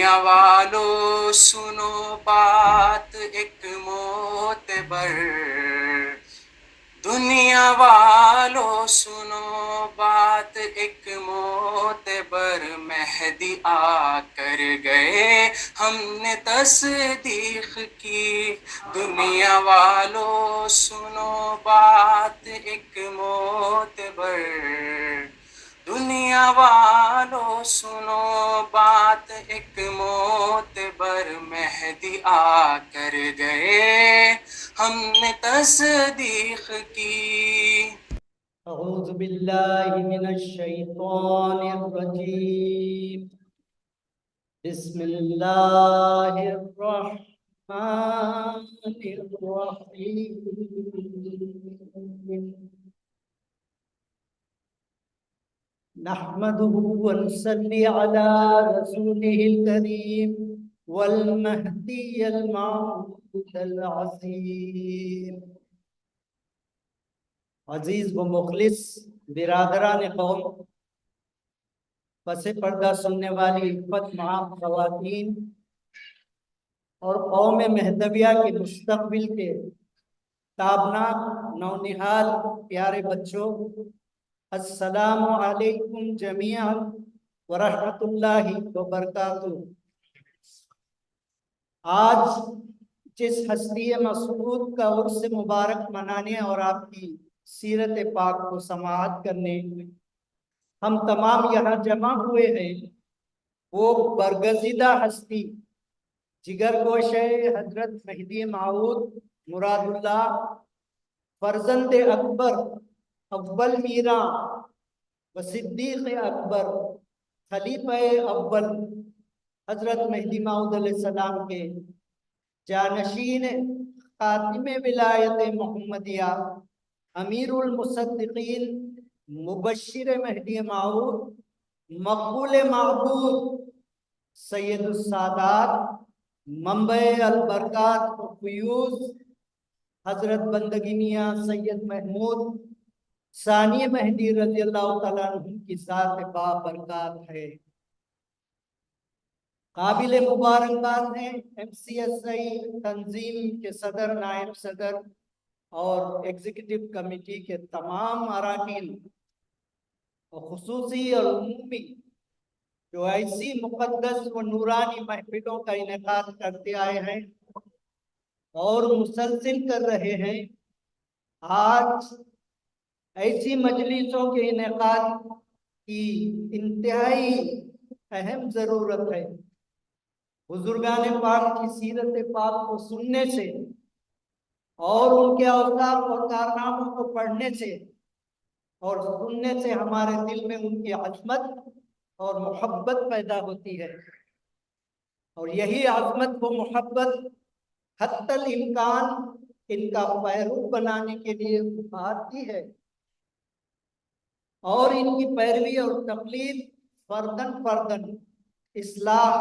دنیا والو سنو بات ایک معتبر، دنیا والو سنو بات ایک معتبر، مہدی آ کر گئے ہم نے تصدیق کی۔ دنیا والو سنو بات ایک معتبر، دنیا والو سنو بات ایک معتبر، مہدی آ کر گئے ہم نے تصدیق کی۔ اعوذ باللہ من الشیطان الرجیم، بسم اللہ الرحمن الرحیم۔ نحمده ونصلي على رسوله الكريم والمهدي الموعود العظيم۔ عزیز و مخلص برادران قوم، پس پردہ سننے والی عفت معاف خواتین اور قوم مہدویہ کے مستقبل کے تابناک نونہال پیارے بچوں، السلام علیکم جمیعا ورحمۃ اللہ وبرکاتہ۔ آج جس ہستی مسعود کا عرس مبارک منانے اور آپ کی سیرت پاک کو سماعت کرنے ہم تمام یہاں جمع ہوئے ہیں، وہ برگزیدہ ہستی جگر گوش حضرت مہدی موعود مراد اللہ، فرزند اکبر، اول میراں و صدیق اکبر، خلیفہ اول حضرت مہدی موعود علیہ السلام کے جانشین، خاتم ولایت محمدیہ، امیر المصدقین، مبشر مہدی موعود، مقبول معبود، سید السادات، منبع البرکات و فیوز، حضرت بندگی میاں سید محمود ثانی مہدی رضی اللہ تعالیٰ عنہ کی ذات بابرکات ہے۔ قابل مبارکباد ہیں MCSI تنظیم کے صدر، نائب صدر اور ایگزیکٹو کمیٹی کے تمام اراکین، خصوصی اور عمومی جو ایسی مقدس و نورانی محفلوں کا انعقاد کرتے آئے ہیں اور مسلسل کر رہے ہیں۔ آج ایسی مجلسوں کے انعقاد کی انتہائی اہم ضرورت ہے۔ بزرگان پاک کی سیرت پاک کو سننے سے اور ان کے اوصاف اور کارناموں کو پڑھنے سے اور سننے سے ہمارے دل میں ان کی عظمت اور محبت پیدا ہوتی ہے، اور یہی عظمت و محبت حتی الامکان ان کا پیرو بنانے کے لیے ابھارتی ہے، اور ان کی پیروی اور تقلید فردن فردن اصلاح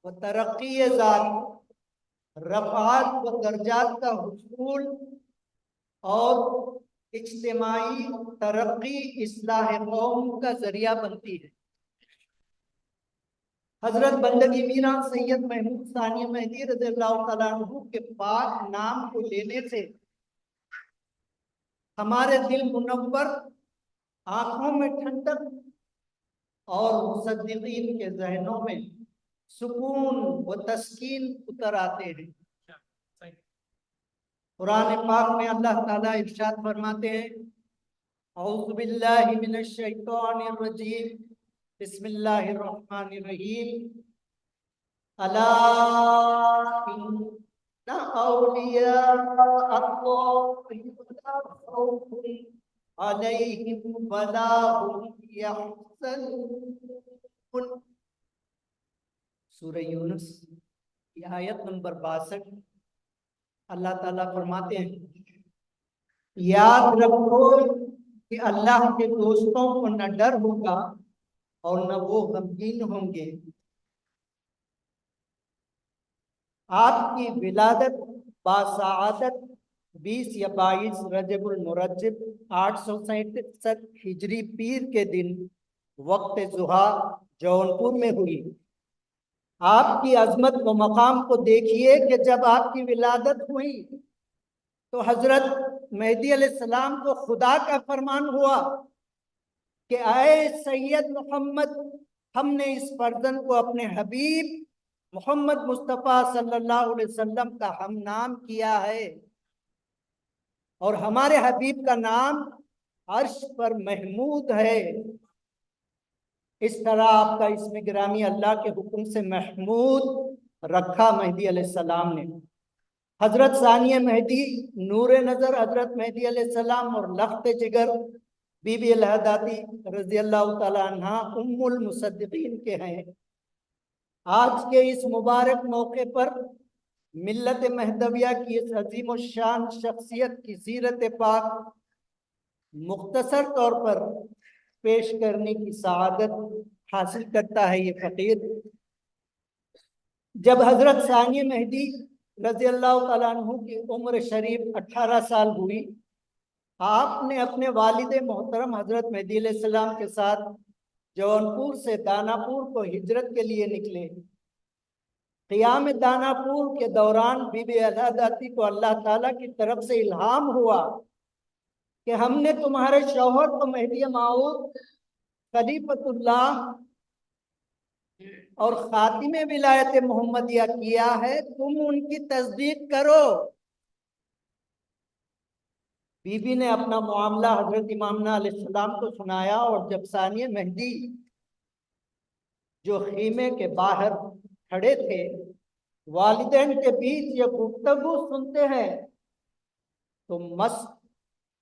و ترقی ذات، رفعات و درجات کا حصول اور اجتماعی ترقی، اصلاح قوم کا ذریعہ بنتی ہے۔ حضرت بندگی میراں سید محمود ثانی مہدی رضی اللہ تعالیٰ عنہ کے پاک نام کو لینے سے ہمارے دل منور، آنکھوں میں ٹھنڈک اور مصدقین کے ذہنوں میں سکون و تسکین اتر آتے ہیں۔ قرآن پاک میں اللہ تعالیٰ ارشاد فرماتے ہیں، اعوذ باللہ من الشیطان الرجیم، بسم اللہ الرحمن الرحیم، الا ان اولیاء اللہ لا خوف علیہم ولا هم یحزنون۔ سورہ یونس کی آیت نمبر 62، اللہ تعالیٰ فرماتے ہیں، یاد رکھو کہ اللہ کے دوستوں کو نہ ڈر ہوگا اور نہ وہ غمگین ہوں گے۔ آپ کی ولادت باسعادت 20 یا 22 رجب المرجب 867 ہجری پیر کے دن وقت ضحیٰ جونپور میں ہوئی۔ آپ کی عظمت و مقام کو دیکھیے کہ جب آپ کی ولادت ہوئی تو حضرت مہدی علیہ السلام کو خدا کا فرمان ہوا کہ اے سید محمد، ہم نے اس فرزند کو اپنے حبیب محمد مصطفیٰ صلی اللہ علیہ وسلم کا ہم نام کیا ہے، اور ہمارے حبیب کا نام عرش پر محمود ہے۔ اس طرح آپ کا اسم گرامی اللہ کے حکم سے محمود رکھا مہدی علیہ السلام نے۔ حضرت ثانی مہدی نور نظر حضرت مہدی علیہ السلام اور لخت جگر بی بی الہداتی رضی اللہ تعالیٰ عنہ ام المصدقین کے ہیں۔ آج کے اس مبارک موقع پر ملت مہدویہ کی اس عظیم الشان شخصیت کی سیرت پاک مختصر طور پر پیش کرنے کی سعادت حاصل کرتا ہے یہ فقیر۔ جب حضرت ثانی مہدی رضی اللہ تعالیٰ عنہ کی عمر شریف 18 سال ہوئی، آپ نے اپنے والد محترم حضرت مہدی علیہ السلام کے ساتھ جونپور سے داناپور کو ہجرت کے لیے نکلے۔ قیام داناپور کے دوران بی بی الہداتی کو اللہ تعالیٰ کی طرف سے الہام ہوا کہ ہم نے تمہارے شوہر کو مہدی موعود خلیفۃ اللہ اور خاتم ولایت محمدیہ کیا ہے، تم ان کی تصدیق کرو۔ بی بی نے اپنا معاملہ حضرت امامنا علیہ السلام کو سنایا، اور جب ثانی مہدی جو خیمے کے باہر کھڑے تھے والدین کے بیچ یہ گفتگو سنتے ہیں تو مست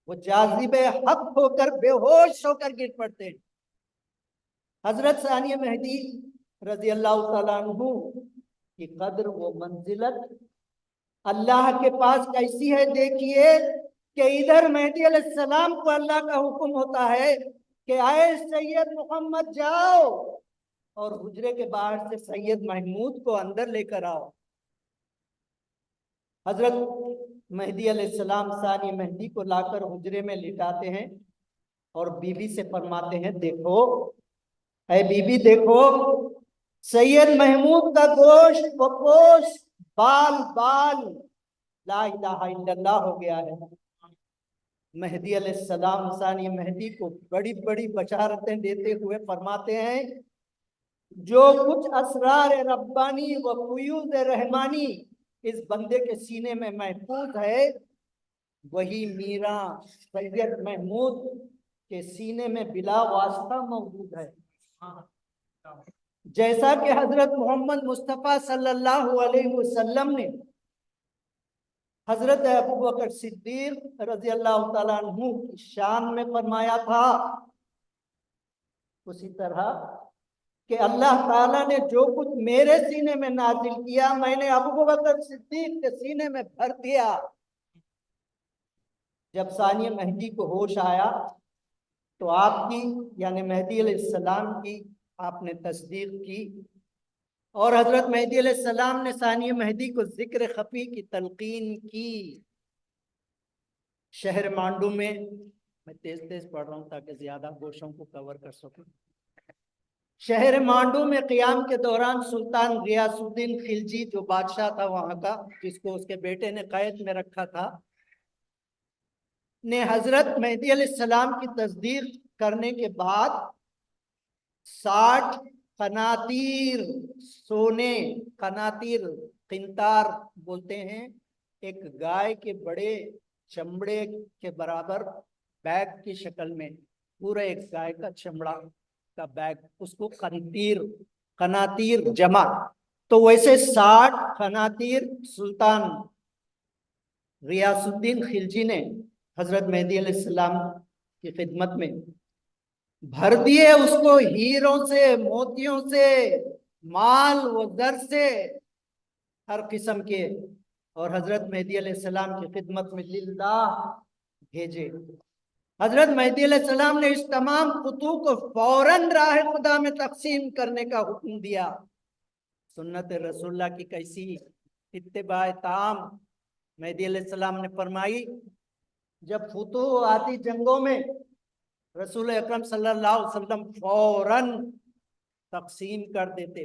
وہ جاذب حق ہو کر بے ہوش ہو کر گر پڑتے ہیں۔ حضرت ثانی مہدی رضی اللہ تعالیٰ عنہ کی قدر و منزلت اللہ کے پاس کیسی ہے دیکھیے کہ ادھر مہدی علیہ السلام کو اللہ کا حکم ہوتا ہے کہ اے سید محمد جاؤ اور حجرے کے باہر سے سید محمود کو اندر لے کر آؤ۔ حضرت مہدی علیہ السلام ثانی مہدی کو لا کر حجرے میں لٹاتے ہیں اور بی بی سے فرماتے ہیں، دیکھو اے بی بی، دیکھو سید محمود کا گوشت و پوشت بال بال لا الہ الا اللہ ہو گیا ہے۔ مہدی علیہ السلام ثانی مہدی کو بڑی بڑی بشارتیں دیتے ہوئے فرماتے ہیں، جو کچھ اسرار ربانی و فیوض رحمانی اس بندے کے سینے میں محفوظ ہے وہی میراں سید محمود کے سینے میں بلا واسطہ موجود ہے۔ جیسا کہ حضرت محمد مصطفیٰ صلی اللہ علیہ وسلم نے حضرت ابوبکر صدیق رضی اللہ تعالیٰ عنہ کی شان میں فرمایا تھا، اسی طرح کہ اللہ تعالیٰ نے جو کچھ میرے سینے میں نازل کیا میں نے ابوبکر صدیق کے سینے میں بھر دیا۔ جب ثانی مہدی کو ہوش آیا تو آپ کی یعنی مہدی علیہ السلام کی آپ نے تصدیق کی، اور حضرت مہدی علیہ السلام نے ثانی مہدی کو ذکر خفی کی تلقین کی۔ شہر مانڈو میں تیز تیز پڑھ رہا ہوں تاکہ زیادہ گوشوں کو کور کر سکوں۔ شہر مانڈو میں قیام کے دوران سلطان غیاث الدین خلجی جو بادشاہ تھا وہاں کا، جس کو اس کے بیٹے نے قید میں رکھا تھا، نے حضرت مہدی علیہ السلام کی تصدیق کرنے کے بعد 60 قناطیر سونے، قناطیر قنطار بولتے ہیں ایک گائے کے بڑے چمڑے کے برابر بیگ کی شکل میں، پورا ایک گائے کا چمڑا کا بیگ، اس کو قناطیر جمع، تو ویسے 60 قناطیر سلطان غیاث الدین خلجی نے حضرت مہدی علیہ السلام کی خدمت میں بھر دیے، اس کو ہیروں سے، موتیوں سے، مال و زر سے، ہر قسم کے، اور حضرت مہدی علیہ السلام کی خدمت میں للہ بھیجے۔ حضرت مہدی علیہ السلام نے اس تمام قطوع کو فوراً راہ خدا میں تقسیم کرنے کا حکم دیا۔ سنت رسول اللہ کی کیسی اتباع تام مہدی علیہ السلام نے فرمائی، جب فتوح آتی جنگوں میں رسول اکرم صلی اللہ علیہ وسلم فوراً تقسیم کر دیتے۔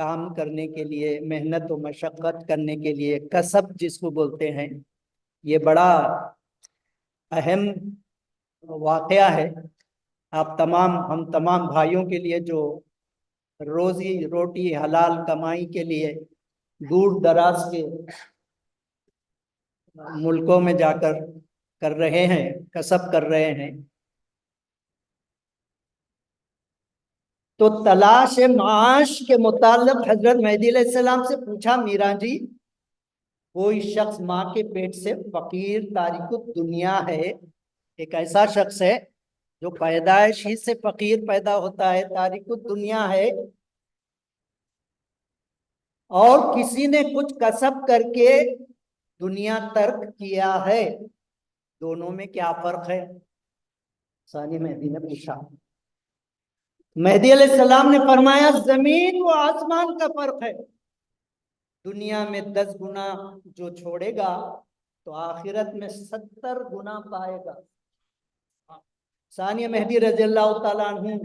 کام کرنے کے لیے، محنت و مشقت کرنے کے لیے، کسب جس کو بولتے ہیں، یہ بڑا اہم واقعہ ہے۔ ہم تمام بھائیوں کے لیے جو روزی روٹی حلال کمائی کے لیے دور دراز کے ملکوں میں جا کر رہے ہیں، کسب کر رہے ہیں، تو تلاش معاش کے متعلق حضرت مہدی علیہ السلام سے پوچھا، میرا جی کوئی شخص ماں کے پیٹ سے فقیر تارک الدنیا ہے، ایک ایسا شخص ہے جو پیدائش ہی سے فقیر پیدا ہوتا ہے، تارک الدنیا ہے، اور کسی نے کچھ کسب کر کے دنیا ترک کیا ہے، دونوں میں کیا فرق ہے؟ ثانی مہدی نے پوچھا۔ مہدی علیہ السلام نے فرمایا زمین و آسمان کا فرق ہے، دنیا میں 10 گنا جو چھوڑے گا تو آخرت میں 70 گنا پائے گا۔ ثانی مہدی رضی اللہ تعالیٰ عنہ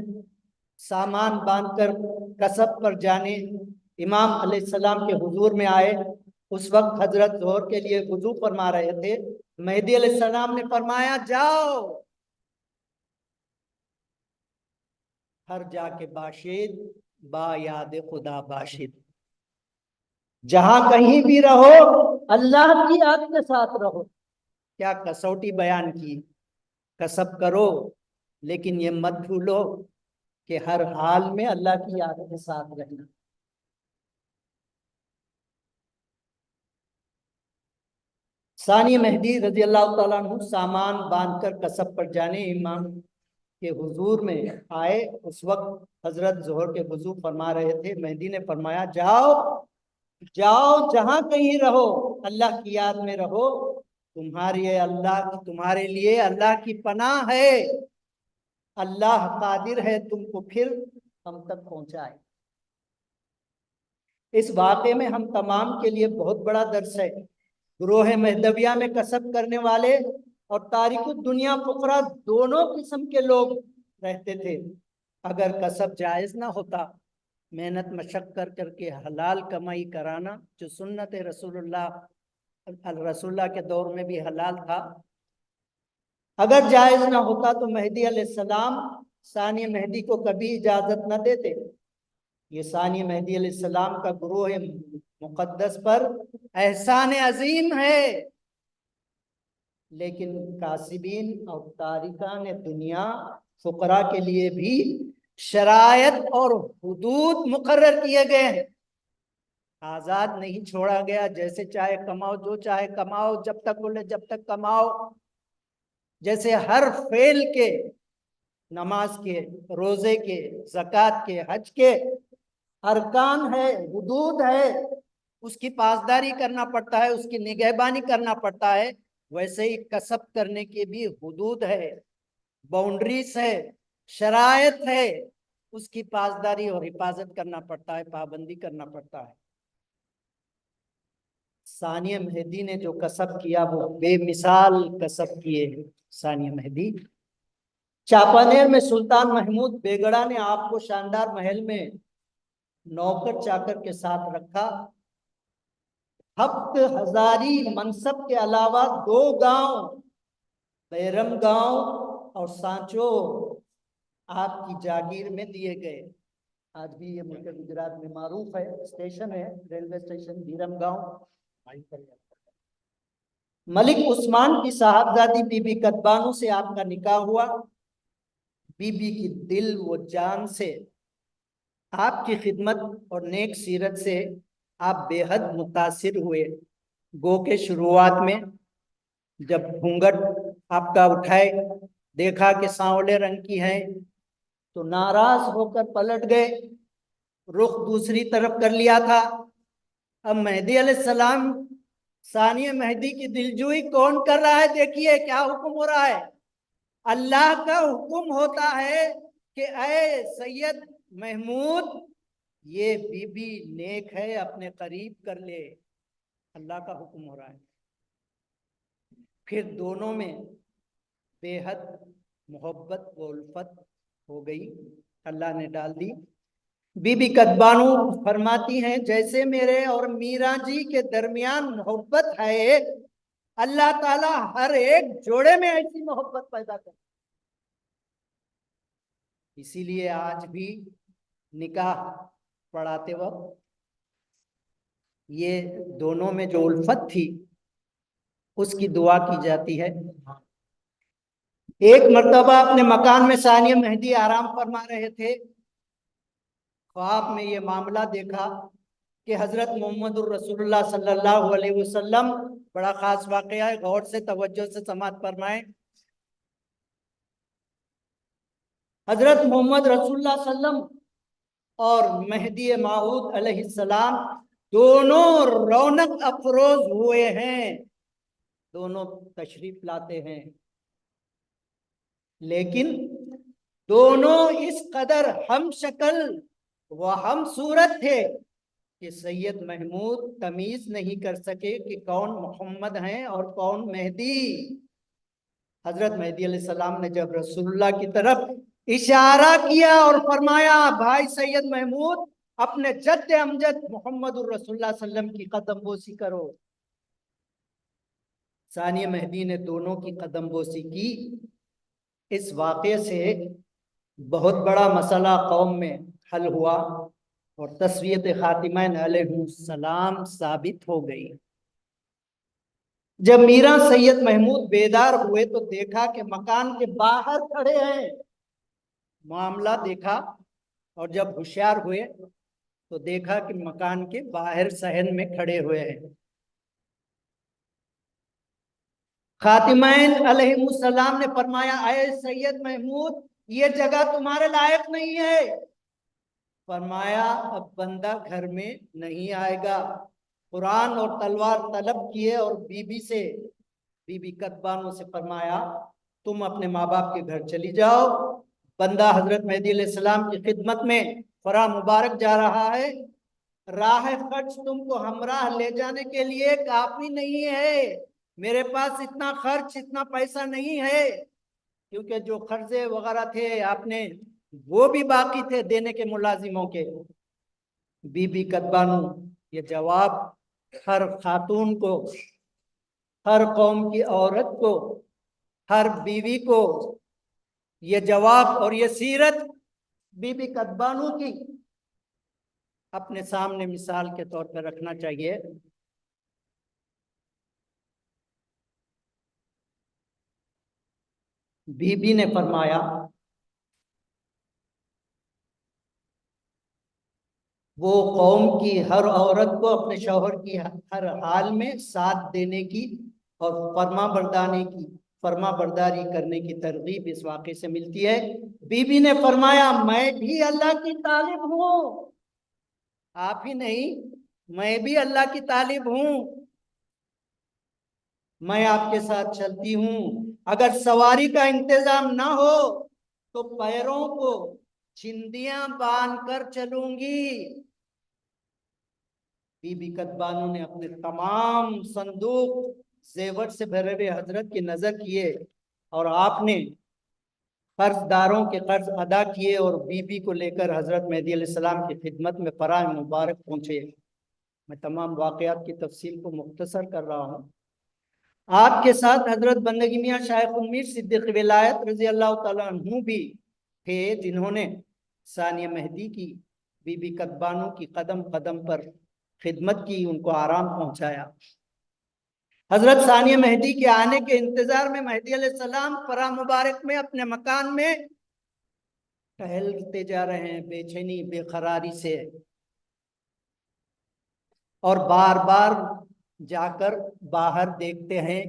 سامان باندھ کر کسب پر جانے امام علیہ السلام کے حضور میں آئے، اس وقت حضرت ظہر کے لیے وضو فرما رہے تھے، مہدی علیہ السلام نے فرمایا جاؤ ہر جا کے باشد با یاد خدا باشد، جہاں کہیں بھی رہو اللہ کی یاد کے ساتھ رہو۔ کیا کسوٹی بیان کی، کسب کرو لیکن یہ مت بھولو کہ ہر حال میں اللہ کی یاد کے ساتھ رہنا۔ ثانی مہدی رضی اللہ تعالیٰ عنہ سامان باندھ کر کسب پر جانے امام کے حضور میں آئے، اس وقت حضرت ظہر کے وضو فرما رہے تھے، مہدی نے فرمایا جاؤ جہاں کہیں رہو اللہ کی یاد میں رہو، تمہارے لیے اللہ کی پناہ ہے، اللہ قادر ہے تم کو پھر ہم تک پہنچائے۔ اس واقعے میں ہم تمام کے لیے بہت بڑا درس ہے۔ گروہ مہدویہ میں کسب کرنے والے اور تارک الدنیا فقراء دونوں قسم کے لوگ رہتے تھے۔ اگر کسب جائز نہ ہوتا، محنت مشقت کر کے حلال کمائی کرانا جو سنت رسول اللہ کے دور میں بھی حلال تھا، اگر جائز نہ ہوتا تو مہدی علیہ السلام ثانی مہدی کو کبھی اجازت نہ دیتے۔ یہ ثانی مہدی علیہ السلام کا گروہ مقدس پر احسان عظیم ہے، لیکن کاسبین اور تارکان دنیا فقراء کے لیے بھی شرائط اور حدود مقرر کیے گئے ہیں، آزاد نہیں چھوڑا گیا، جیسے چاہے کماؤ، جو چاہے کماؤ، جب تک بولے جب تک کماؤ، جیسے ہر فعل کے، نماز کے، روزے کے، زکوٰۃ کے، حج کے ارکان ہے، حدود ہے، اس کی پاسداری کرنا پڑتا ہے، اس کی نگہبانی کرنا پڑتا ہے، ویسے ہی کسب کرنے کی بھی حدود ہے، باؤنڈریز ہے، شرائط ہے، اس کی پاسداری اور حفاظت کرنا پڑتا ہے، پابندی کرنا پڑتا ہے۔ ثانی مہدی نے جو کسب کیا وہ بے مثال کسب کیے ہیں۔ ثانی مہدی چاپانیر میں سلطان محمود بیگڑا نے آپ کو شاندار محل میں نوکر چاکر کے ساتھ رکھا، 7,000 منصب کے علاوہ 2 گاؤں بیرم گاؤں اور سانچو آپ کی جاگیر میں دیے گئے۔ آج بھی یہ ملک گجرات میں معروف ہے، اسٹیشن ہے، ریلوے اسٹیشن بیرم گاؤں۔ ملک عثمان کی صاحبزادی بی بی کتبانو سے آپ کا نکاح ہوا، بی بی کی دل و جان سے، آپ کی خدمت اور نیک سیرت سے آپ بے حد متاثر ہوئے۔ گو کے شروعات میں جب گھونگھٹ آپ کا اٹھائے، دیکھا کہ سانولے رنگ کی ہیں تو ناراض ہو کر پلٹ گئے، رخ دوسری طرف کر لیا تھا۔ اب مہدی علیہ السلام ثانی مہدی کی دلجوئی کون کر رہا ہے؟ دیکھیے کیا حکم ہو رہا ہے، اللہ کا حکم ہوتا ہے کہ اے سید محمود یہ بی بی نیک ہے، اپنے قریب کر لے، اللہ کا حکم ہو رہا ہے۔ پھر دونوں میں بے حد محبت و الفت ہو گئی، اللہ نے ڈال دی۔ بی بی کتبانو فرماتی ہیں جیسے میرے اور میرا جی کے درمیان محبت ہے، اللہ تعالیٰ ہر ایک جوڑے میں ایسی محبت پیدا کرے. اسی لیے آج بھی نکاح پڑھاتے وقت یہ دونوں میں جو الفت تھی اس کی دعا کی جاتی ہے. ایک مرتبہ اپنے مکان میں ثانیہ مہدی آرام فرما رہے تھے، خواب میں یہ معاملہ دیکھا کہ حضرت محمد الرسول اللہ صلی اللہ علیہ وسلم، بڑا خاص واقعہ ہے، غور سے توجہ سے سماعت فرمائیں. حضرت محمد رسول اللہ صلی اللہ علیہ وسلم اور مہدی موعود علیہ السلام دونوں رونق افروز ہوئے ہیں، دونوں تشریف لاتے ہیں، لیکن دونوں اس قدر ہم شکل و ہم صورت تھے کہ سید محمود تمیز نہیں کر سکے کہ کون محمد ہیں اور کون مہدی. حضرت مہدی علیہ السلام نے جب رسول اللہ کی طرف اشارہ کیا اور فرمایا بھائی سید محمود اپنے جد امجد محمد الرسول اللہ صلی اللہ علیہ وسلم کی قدم بوسی کرو، ثانیہ مہدی نے دونوں کی قدم بوسی کی. اس واقعے سے بہت بڑا مسئلہ قوم میں حل ہوا اور تسویت خاتمین علیہ السلام ثابت ہو گئی. جب میرا سید محمود بیدار ہوئے تو دیکھا کہ مکان کے باہر کھڑے ہیں، معاملہ دیکھا، اور جب ہوشیار ہوئے تو دیکھا کہ مکان کے باہر صحن میں کھڑے ہوئے ہیں. خاتمین علیہ السلام نے فرمایا اے سید محمود یہ جگہ تمہارے لائق نہیں ہے. فرمایا اب بندہ گھر میں نہیں آئے گا. قرآن اور تلوار طلب کیے اور بی بی کتبانوں سے فرمایا تم اپنے ماں باپ کے گھر چلی جاؤ، بندہ حضرت مہدی علیہ السلام کی خدمت میں فرا مبارک جا رہا ہے، راہ خرچ تم کو ہمراہ لے جانے کے لیے کافی نہیں ہے، میرے پاس اتنا خرچ اتنا پیسہ نہیں ہے، کیونکہ جو قرضے وغیرہ تھے آپ نے وہ بھی باقی تھے دینے کے ملازموں کے. بی بی کتبانو یہ جواب ہر خاتون کو، ہر قوم کی عورت کو، ہر بیوی کو یہ جواب اور یہ سیرت بی بی کتبانو کی اپنے سامنے مثال کے طور پر رکھنا چاہیے. بی بی نے فرمایا وہ قوم کی ہر عورت کو اپنے شوہر کی ہر حال میں ساتھ دینے کی اور فرما برداری کرنے کی ترغیب اس واقعے سے ملتی ہے. بی بی نے فرمایا میں بھی اللہ کی طالب ہوں، آپ ہی نہیں میں بھی اللہ کی طالب ہوں، میں آپ کے ساتھ چلتی ہوں، اگر سواری کا انتظام نہ ہو تو پیروں کو چندیاں باندھ کر چلوں گی. بی بی کتبانو نے اپنے تمام صندوق زیور سے بھرے ہوئے حضرت کی نظر کیے اور آپ نے قرض داروں کے قرض ادا کیے اور بی بی کو لے کر حضرت مہدی علیہ السلام کی خدمت میں فرائض مبارک پہنچے. میں تمام واقعات کی تفصیل کو مختصر کر رہا ہوں. آپ کے ساتھ حضرت بندگی میاں شیخ المیر صدیق ولایت رضی اللہ تعالیٰ عنہ بھی تھے جنہوں نے ثانیہ مہدی کی بی بی کتبانو کی قدم قدم پر خدمت کی، ان کو آرام پہنچایا. حضرت ثانیہ مہدی کے آنے کے انتظار میں مہدی علیہ السلام فرا مبارک میں اپنے مکان میں ٹہلتے جا رہے ہیں بے چینی بے قراری سے، اور بار بار جا کر باہر دیکھتے ہیں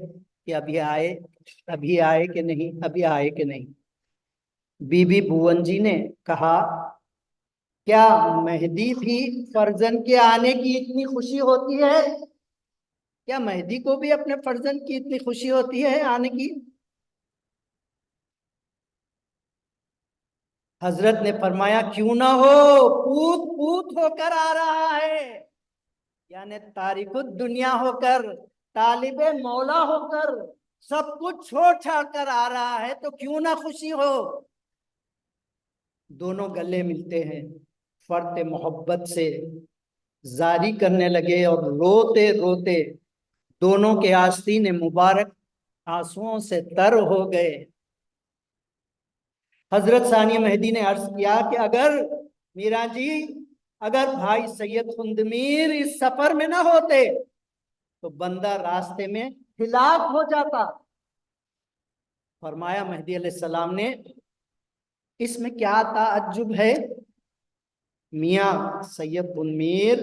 کہ ابھی آئے کہ نہیں. بی بی بھون جی نے کہا کیا مہدی بھی فرزند کے آنے کی اتنی خوشی ہوتی ہے؟ کیا مہدی کو بھی اپنے فرزند کی اتنی خوشی ہوتی ہے آنے کی؟ حضرت نے فرمایا کیوں نہ ہو، پوت پوت ہو کر آ رہا ہے، یعنی تارک الدنیا ہو کر، طالب مولا ہو کر، سب کچھ چھوڑ چھاڑ کر آ رہا ہے تو کیوں نہ خوشی ہو. دونوں گلے ملتے ہیں، فرط محبت سے زاری کرنے لگے اور روتے روتے دونوں کے آستین مبارک آنسوؤں سے تر ہو گئے۔ حضرت ثانی مہدی نے عرض کیا کہ اگر میران جی، اگر بھائی سید خندمیر اس سفر میں نہ ہوتے تو بندہ راستے میں ہلاک ہو جاتا۔ فرمایا مہدی علیہ السلام نے، اس میں کیا تعجب ہے؟ میاں سید خندمیر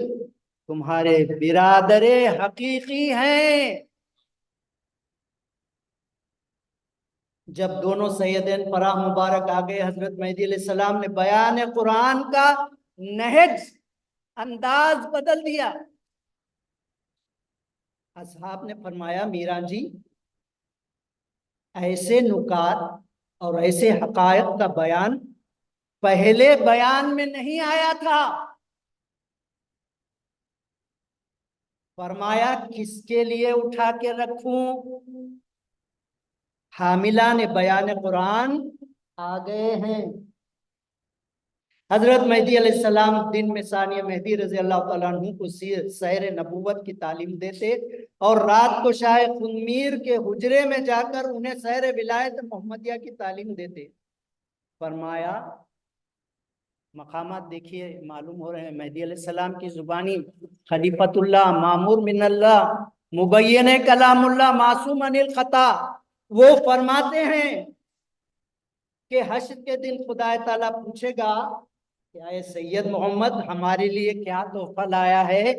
تمہارے برادر حقیقی ہیں۔ جب دونوں سیدین فراہ مبارک آگئے، حضرت مہدی علیہ السلام نے بیان قرآن کا نہج انداز بدل دیا۔ اصحاب نے فرمایا میران جی، ایسے نکات اور ایسے حقائق کا بیان پہلے بیان میں نہیں آیا تھا۔ فرمایا کس کے لیے اٹھا کے رکھوں؟ حاملان بیان قرآن آ گئے ہیں۔ حضرت مہدی علیہ السلام دن میں ثانی مہدی رضی اللہ تعالیٰ عنہ کو سیر نبوت کی تعلیم دیتے اور رات کو شاہ خندمیر کے حجرے میں جا کر انہیں سیر ولایت محمدیہ کی تعلیم دیتے۔ فرمایا مقامات دیکھیے معلوم ہو رہے ہیں، مہدی علیہ السلام کی زبانی خلیفۃ اللہ، معمور من اللہ، مبین کلام اللہ، معصوم عن الخطا۔ وہ فرماتے ہیں کہ حشر کے دن خدا تعالیٰ پوچھے گا کہ اے سید محمد ہمارے لیے کیا تحفہ لایا ہے؟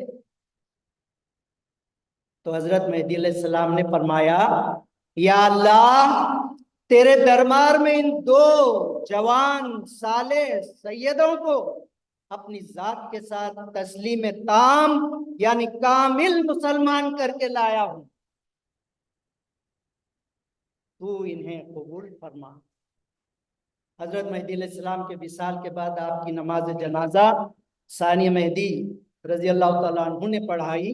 تو حضرت مہدی علیہ السلام نے فرمایا یا اللہ، تیرے دربار میں ان دو جوان صالح سیدوں کو اپنی ذات کے ساتھ تسلیم تام یعنی کامل مسلمان کر کے لایا ہوں، تو انہیں قبول فرما۔ حضرت مہدی علیہ السلام کے وصال کے بعد آپ کی نماز جنازہ ثانی مہدی رضی اللہ تعالیٰ عنہ نے پڑھائی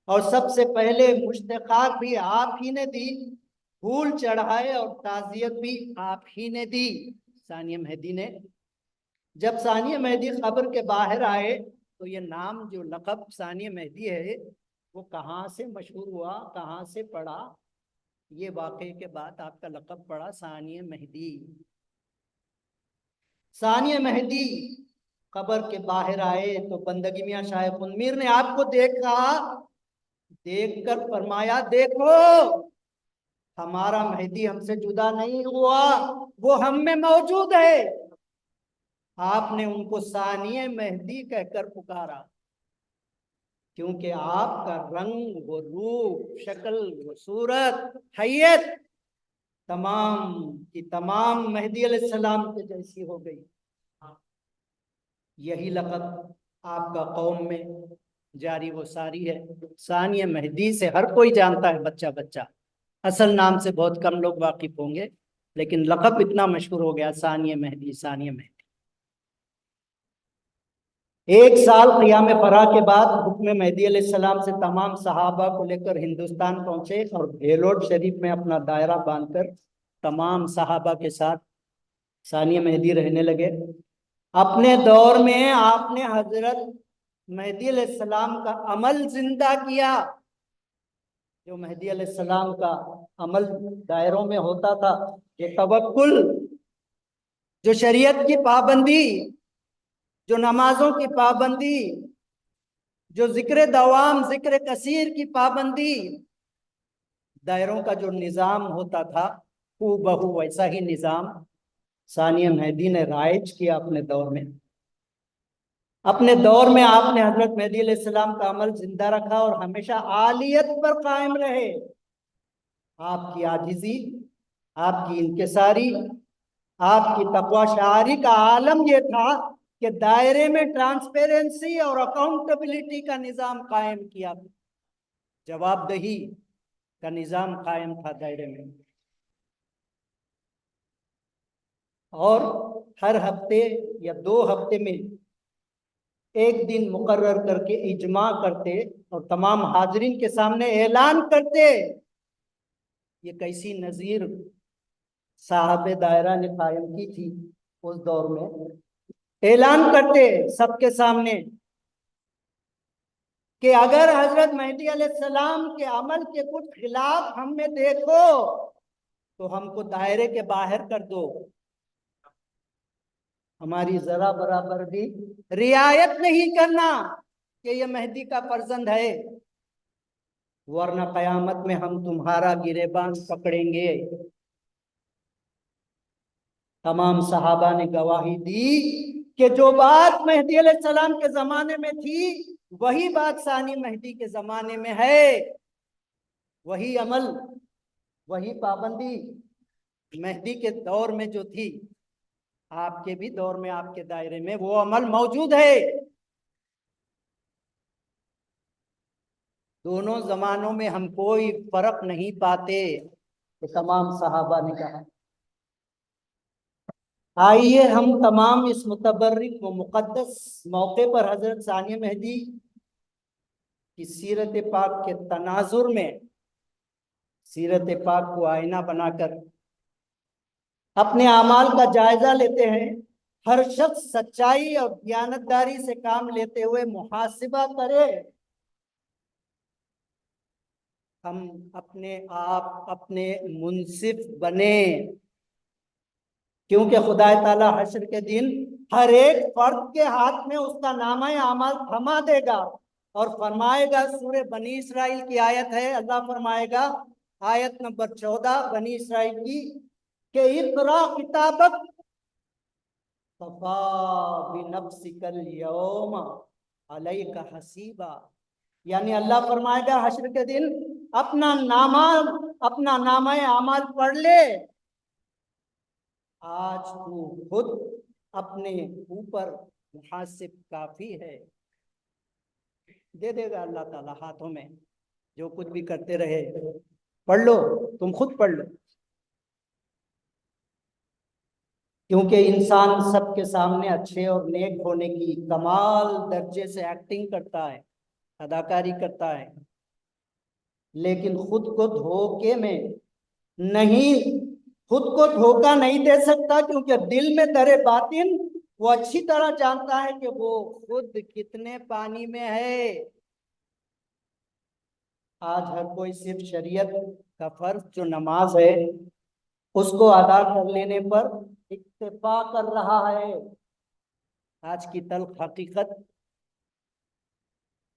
اور سب سے پہلے مشتاقات بھی آپ ہی نے دی، پھول چڑھائے اور تعزیت بھی آپ ہی نے دی ثانی مہدی نے۔ جب ثانی مہدی قبر کے باہر آئے تو یہ نام جو لقب ثانی مہدی ہے وہ کہاں سے مشہور ہوا، کہاں سے پڑا؟ یہ واقعے کے بعد آپ کا لقب پڑا ثانی مہدی۔ ثانی مہدی قبر کے باہر آئے تو بندگی میاں شاہ خندمیر نے آپ کو دیکھا، دیکھ کر فرمایا دیکھو ہمارا مہدی ہم سے جدا نہیں ہوا، وہ ہم میں موجود ہے۔ آپ نے ان کو ثانی مہدی کہہ کر پکارا، کیونکہ آپ کا رنگ و روپ، شکل و صورت، حیت تمام کی تمام مہدی علیہ السلام کے جیسی ہو گئی۔ یہی لقب آپ کا قوم میں جاری و ساری ہے۔ ثانی مہدی سے ہر کوئی جانتا ہے، بچہ بچہ، اصل نام سے بہت کم لوگ واقف ہوں گے، لیکن لقب اتنا مشہور ہو گیا ثانی مہدی، ثانی مہدی۔ 1 سال قیام فرا کے بعد حکم مہدی علیہ السلام سے تمام صحابہ کو لے کر ہندوستان پہنچے اور بھیلوٹ شریف میں اپنا دائرہ باندھ کر تمام صحابہ کے ساتھ ثانی مہدی رہنے لگے۔ اپنے دور میں آپ نے حضرت مہدی علیہ السلام کا عمل زندہ کیا۔ جو مہدی علیہ السلام کا عمل دائروں میں ہوتا تھا، یہ توکل، جو شریعت کی پابندی، جو نمازوں کی پابندی، جو ذکر دوام، ذکر کثیر کی پابندی، دائروں کا جو نظام ہوتا تھا، ہو بہو ویسا ہی نظام ثانی مہدی نے رائج کیا اپنے دور میں۔ اپنے دور میں آپ نے حضرت مہدی علیہ السلام کا عمل زندہ رکھا اور ہمیشہ عالیت پر قائم رہے۔ آپ کی عاجزی، آپ کی انکساری، آپ کی تقوی شعاری کا عالم یہ تھا کہ دائرے میں ٹرانسپیرنسی اور اکاؤنٹیبلٹی کا نظام قائم کیا، جواب دہی کا نظام قائم تھا دائرے میں، اور ہر ہفتے یا 2 ہفتے میں ایک دن مقرر کر کے اجماع کرتے اور تمام حاضرین کے سامنے اعلان کرتے۔ یہ کیسی نظیر صاحب دائرہ نے قائم کی تھی اس دور میں۔ اعلان کرتے سب کے سامنے کہ اگر حضرت مہدی علیہ السلام کے عمل کے کچھ خلاف ہم میں دیکھو تو ہم کو دائرے کے باہر کر دو، ہماری ذرا برابر بھی رعایت نہیں کرنا کہ یہ مہدی کا فرزند ہے، ورنہ قیامت میں ہم تمہارا گریبان پکڑیں گے۔ تمام صحابہ نے گواہی دی کہ جو بات مہدی علیہ السلام کے زمانے میں تھی وہی بات ثانی مہدی کے زمانے میں ہے، وہی عمل وہی پابندی مہدی کے دور میں جو تھی آپ کے بھی دور میں آپ کے دائرے میں وہ عمل موجود ہے۔ دونوں زمانوں میں ہم کوئی فرق نہیں پاتے، تو تمام صحابہ نے کہا۔ آئیے ہم تمام اس متبرک و مقدس موقع پر حضرت ثانی مہدی کی سیرت پاک کے تناظر میں سیرت پاک کو آئینہ بنا کر اپنے اعمال کا جائزہ لیتے ہیں۔ ہر شخص سچائی اور دیانتداری سے کام لیتے ہوئے محاسبہ کرے۔ ہم اپنے آپ اپنے منصف بنے، کیونکہ خدا تعالی حشر کے دن ہر ایک فرد کے ہاتھ میں اس کا نامہ اعمال تھما دے گا اور فرمائے گا، سورہ بنی اسرائیل کی آیت ہے، اللہ فرمائے گا آیت نمبر 14 بنی اسرائیل کی کہ اقرا کتابک کفا بنفسک اليوم علیک حسیبا، یعنی اللہ فرمائے گا حشر کے دن اپنا نامہ اعمال پڑھ لے، آج تو خود اپنے اوپر محاسب کافی ہے۔ دے دے گا اللہ تعالیٰ ہاتھوں میں، جو کچھ بھی کرتے رہے پڑھ لو، تم خود پڑھ لو، کیونکہ انسان سب کے سامنے اچھے اور نیک ہونے کی کمال درجے سے ایکٹنگ کرتا ہے، اداکاری کرتا ہے، لیکن خود کو دھوکے میں نہیں، خود کو دھوکہ نہیں دے سکتا، کیونکہ دل میں در باطن وہ اچھی طرح جانتا ہے کہ وہ خود کتنے پانی میں ہے۔ آج ہر کوئی صرف شریعت کا فرض جو نماز ہے اس کو ادا کر لینے پر اکتفا کر رہا ہے، آج کی تلخ حقیقت،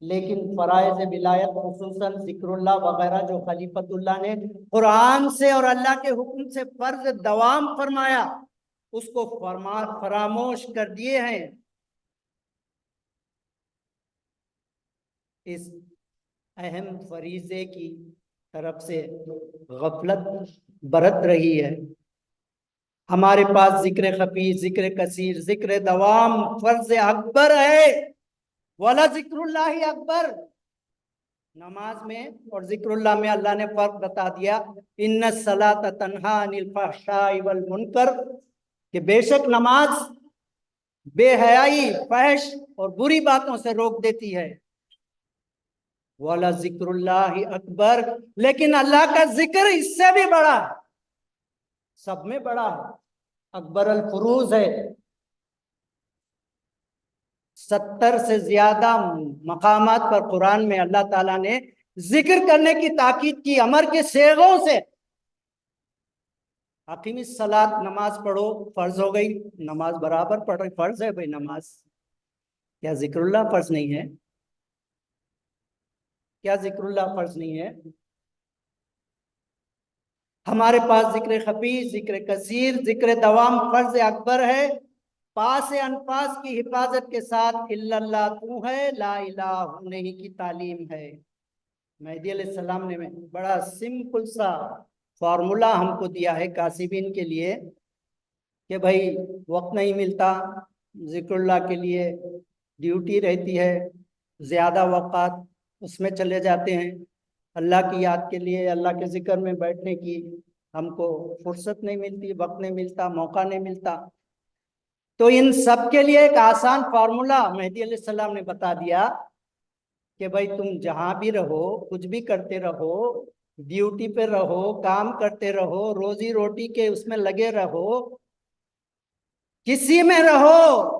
لیکن فرائض ولایت خصوصاً ذکر اللہ وغیرہ جو خلیفۃ اللہ نے قرآن سے اور اللہ کے حکم سے فرض دوام فرمایا اس کو فراموش کر دیے ہیں۔ اس اہم فریضے کی طرف سے غفلت برت رہی ہے۔ ہمارے پاس ذکر خفی، ذکر کثیر، ذکر دوام فرض اکبر ہے، وَلَا ذکر اللہ اکبر۔ نماز میں اور ذکر اللہ میں اللہ نے فرق بتا دیا، ان الصلاۃ تنہا عن الفحشاء والمنکر، کہ بے شک نماز بے حیائی، فحش اور بری باتوں سے روک دیتی ہے۔ وَلَا ذکر اللہ اکبر، لیکن اللہ کا ذکر اس سے بھی بڑا ہے، سب میں بڑا ہے، اکبر الفروض ہے۔ 70 سے زیادہ مقامات پر قرآن میں اللہ تعالیٰ نے ذکر کرنے کی تاکید کی، امر کے صیغوں سے۔ اقیم الصلاۃ، نماز پڑھو، فرض ہو گئی، نماز برابر پڑھ رہے، فرض ہے بھائی نماز، کیا ذکر اللہ فرض نہیں ہے؟ کیا ذکر اللہ فرض نہیں ہے؟ ہمارے پاس ذکر خفی، ذکر کثیر، ذکر دوام فرض اکبر ہے، پاس انفاس کی حفاظت کے ساتھ الا اللہ تو ہے، لا الہ نہیں کی تعلیم ہے۔ مہدی علیہ السلام نے بڑا سمپل سا فارمولا ہم کو دیا ہے کاسبین کے لیے کہ بھائی وقت نہیں ملتا ذکر اللہ کے لیے، ڈیوٹی رہتی ہے، زیادہ وقت اس میں چلے جاتے ہیں، اللہ کی یاد کے لیے، اللہ کے ذکر میں بیٹھنے کی ہم کو فرصت نہیں ملتی، وقت نہیں ملتا، موقع نہیں ملتا۔ تو ان سب کے لیے ایک آسان فارمولا مہدی علیہ السلام نے بتا دیا کہ بھائی تم جہاں بھی رہو، کچھ بھی کرتے رہو، ڈیوٹی پہ رہو، کام کرتے رہو، روزی روٹی کے اس میں لگے رہو، کسی میں رہو،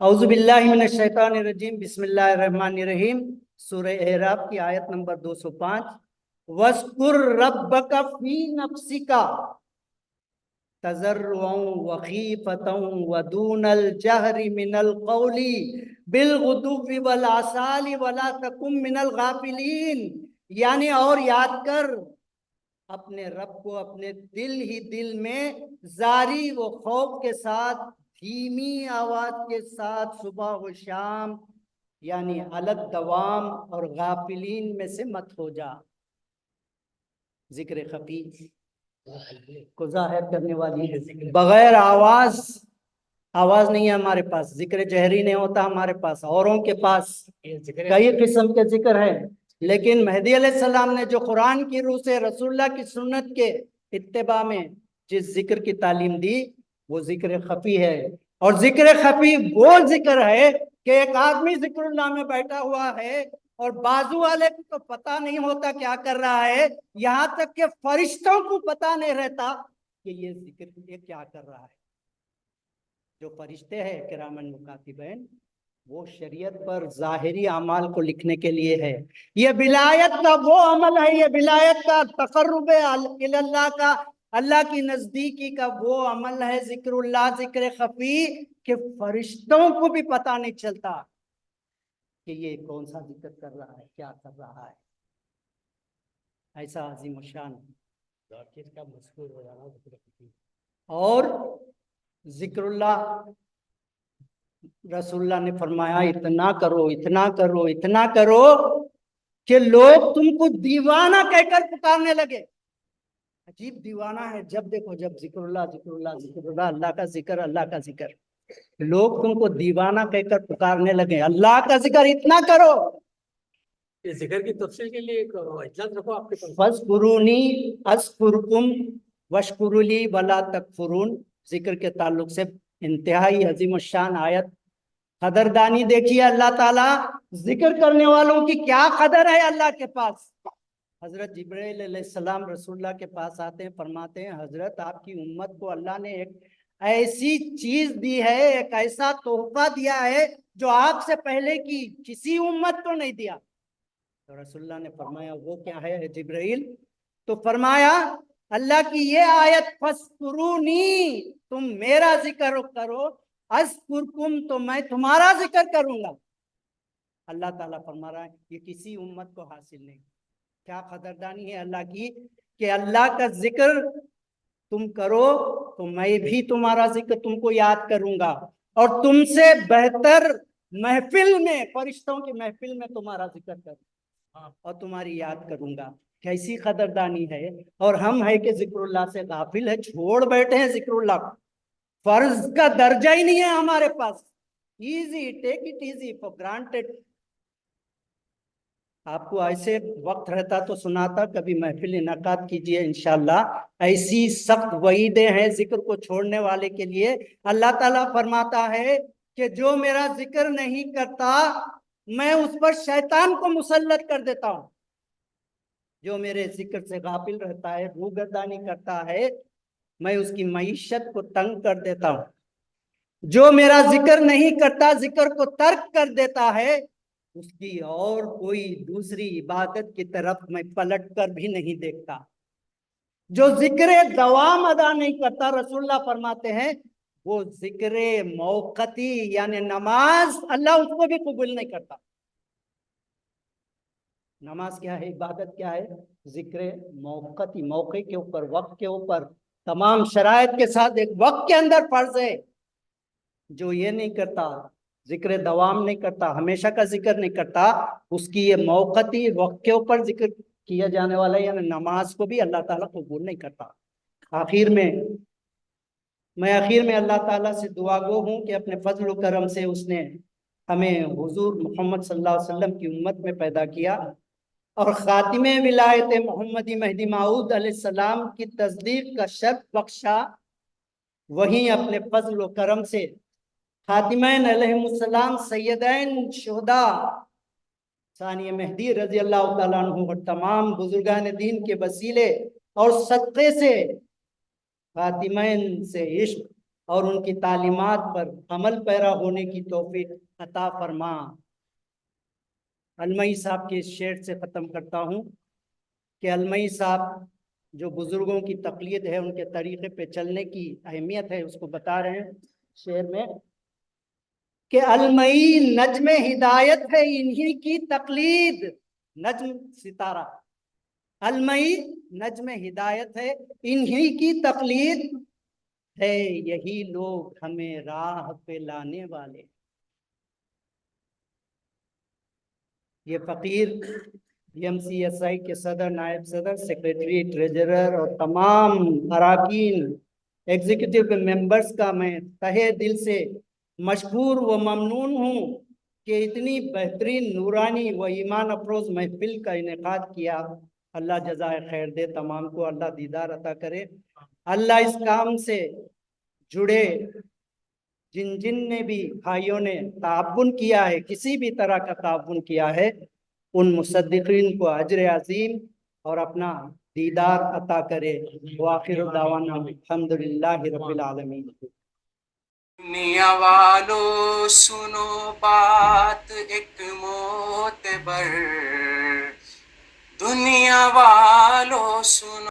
اعوذ باللہ من الشیطان الرجیم، بسم اللہ الرحمن الرحیم۔ سورہ اعراف کی آیت نمبر 205۔ وَاذْكُرْ رَبَّكَ فِي نَفْسِكَ تَضَرُّعًا وَخِيفَةً وَدُونَ الْجَهْرِ مِنَ الْقَوْلِ بِالْغُدُوِّ وَالْآصَالِ وَلَا تَكُن مِّنَ الْغَافِلِينَ، یعنی اور یاد کر اپنے رب کو اپنے دل ہی دل میں زاری و خوف کے ساتھ، دھیمی آواز کے ساتھ، صبح و شام، یعنی علت دوام، اور غافلین میں سے مت ہو جا۔ ذکر خفی کو ظاہر کرنے والی ہے، بغیر آواز نہیں ہے ہمارے پاس، ذکر جہری نہیں ہوتا ہمارے پاس، اوروں کے پاس کئی قسم کے ذکر ہے، لیکن مہدی علیہ السلام نے جو قرآن کی روح سے رسول اللہ کی سنت کے اتباع میں جس ذکر کی تعلیم دی وہ ذکر خفی ہے۔ اور ذکر خفی وہ ذکر ہے کہ ایک آدمی ذکر اللہ میں بیٹھا ہوا ہے اور بازو والے کو تو پتہ نہیں ہوتا کیا کر رہا ہے، یہاں تک کہ فرشتوں کو پتہ نہیں رہتا کہ یہ ذکر یہ کیا کر رہا ہے۔ جو فرشتے ہیں کرامن مکاتبین، وہ شریعت پر ظاہری اعمال کو لکھنے کے لیے ہے۔ یہ ولایت کا وہ عمل ہے، یہ ولایت کا تقرب اللہ کا، اللہ کی نزدیکی کا وہ عمل ہے، ذکر اللہ، ذکر خفی، کہ فرشتوں کو بھی پتہ نہیں چلتا کہ یہ کون سا ذکر کر رہا ہے، کیا کر رہا ہے۔ ایسا عظیم الشان اور ذکر اللہ، رسول اللہ نے فرمایا اتنا کرو، اتنا کرو، اتنا کرو کہ لوگ تم کو دیوانہ کہہ کر پکارنے لگے۔ عجیب دیوانہ ہے، جب دیکھو جب ذکر اللہ، ذکر اللہ، ذکر اللہ، اللہ کا ذکر، اللہ کا ذکر، لوگ تم کو دیوانہ کہہ کر پکارنے لگے۔ اللہ کا ذکر اتنا کرو۔ اس ذکر کی تفصیل کے لیے ایک اجازت رکھو آپ کے پاس۔ فَاذْكُرُونِي أَذْكُرْكُمْ وَاشْكُرُوا لِي وَلَا تَكْفُرُونَ، ذکر کے تعلق سے انتہائی عظیم الشان آیت۔ قدردانی دیکھیے اللہ تعالیٰ ذکر کرنے والوں کی کیا قدر ہے اللہ کے پاس۔ حضرت جبرائیل علیہ السلام رسول اللہ کے پاس آتے ہیں، فرماتے ہیں حضرت آپ کی امت کو اللہ نے ایک ایسی چیز دی ہے، ایک ایسا تحفہ دیا ہے جو آپ سے پہلے کی کسی امت کو نہیں دیا۔ تو رسول اللہ نے فرمایا وہ کیا ہے جبرائیل؟ تو فرمایا اللہ کی یہ آیت، فَاذْكُرُونِي، تم میرا ذکر کرو، اذکرکم، تو میں تمہارا ذکر کروں گا۔ اللہ تعالیٰ فرما رہا ہے یہ کسی امت کو حاصل نہیں۔ کیا قدردانی ہے اللہ کی کہ اللہ کا ذکر تم کرو تو میں بھی تمہارا ذکر تم کو یاد کروں گا، اور تم سے بہتر محفل میں، فرشتوں کی محفل میں تمہارا ذکر کروں اور تمہاری یاد کروں گا۔ کیسی قدردانی ہے۔ اور ہم ہے کہ ذکر اللہ سے غافل ہے، چھوڑ بیٹھے ہیں ذکر اللہ کو، فرض کا درجہ ہی نہیں ہے ہمارے پاس۔ Easy, take it easy, for granted. آپ کو ایسے وقت رہتا تو سناتا، کبھی محفل انعقاد کیجئے انشاءاللہ۔ ایسی سخت وعیدیں ہیں ذکر کو چھوڑنے والے کے لیے۔ اللہ تعالیٰ فرماتا ہے کہ جو میرا ذکر نہیں کرتا میں اس پر شیطان کو مسلط کر دیتا ہوں۔ جو میرے ذکر سے غافل رہتا ہے، روگردانی کرتا ہے، میں اس کی معیشت کو تنگ کر دیتا ہوں۔ جو میرا ذکر نہیں کرتا، ذکر کو ترک کر دیتا ہے، اس کی اور کوئی دوسری عبادت کی طرف میں پلٹ کر بھی نہیں دیکھتا۔ جو ذکر دوام ادا نہیں کرتا، رسول اللہ فرماتے ہیں وہ ذکر موقتی یعنی نماز، اللہ اس کو بھی قبول نہیں کرتا۔ نماز کیا ہے، عبادت کیا ہے؟ ذکر موقتی، موقع کے اوپر، وقت کے اوپر، تمام شرائط کے ساتھ ایک وقت کے اندر فرض ہے۔ جو یہ نہیں کرتا، ذکر دوام نہیں کرتا، ہمیشہ کا ذکر نہیں کرتا، اس کی یہ موقتی وقت کے اوپر ذکر کیا جانے والا یعنی نماز کو بھی اللہ تعالیٰ قبول نہیں کرتا۔ آخر میں اللہ تعالیٰ سے دعا گو ہوں کہ اپنے فضل و کرم سے اس نے ہمیں حضور محمد صلی اللہ علیہ وسلم کی امت میں پیدا کیا اور خاتم ولایت محمدی مہدی موعود علیہ السلام کی تصدیق کا شرف بخشا۔ وہیں اپنے فضل و کرم سے خاتمین علیہ السلام، سیدین شہداء ثانی مہدی رضی اللہ تعالیٰ عنہ اور تمام بزرگان دین کے وسیلے اور صدقے سے خاتمین سے عشق اور ان کی تعلیمات پر عمل پیرا ہونے کی توفیق عطا فرما۔ علمائی صاحب کے اس شعر سے ختم کرتا ہوں کہ علمائی صاحب جو بزرگوں کی تقلید ہے، ان کے طریقے پہ چلنے کی اہمیت ہے، اس کو بتا رہے ہیں شعر میں کہ علمائی نجم ہدایت ہے انہی کی تقلید، نجم ستارہ، علمائی نجم ہدایت ہے انہی کی تقلید ہے، یہی لوگ ہمیں راہ پہ لانے والے۔ یہ فقیر DMCSI کے صدر، نائب صدر، سیکریٹری، ٹریجرر اور تمام اراکین ایگزیکٹو ممبرز کا میں تہہ دل سے مشکور و ممنون ہوں کہ اتنی بہترین نورانی و ایمان افروز محفل کا انعقاد کیا۔ اللہ جزائے خیر دے تمام کو، اللہ دیدار عطا کرے۔ اللہ اس کام سے جڑے جن جن نے بھی بھائیوں نے تعاون کیا ہے، کسی بھی طرح کا تعاون کیا ہے، ان مصدقین کو اجر عظیم اور اپنا دیدار عطا کرے۔ وآخر دعوانا الحمدللہ رب العالمین۔ دنیا والو سنو بات ایک معتبر، دنیا والو سنو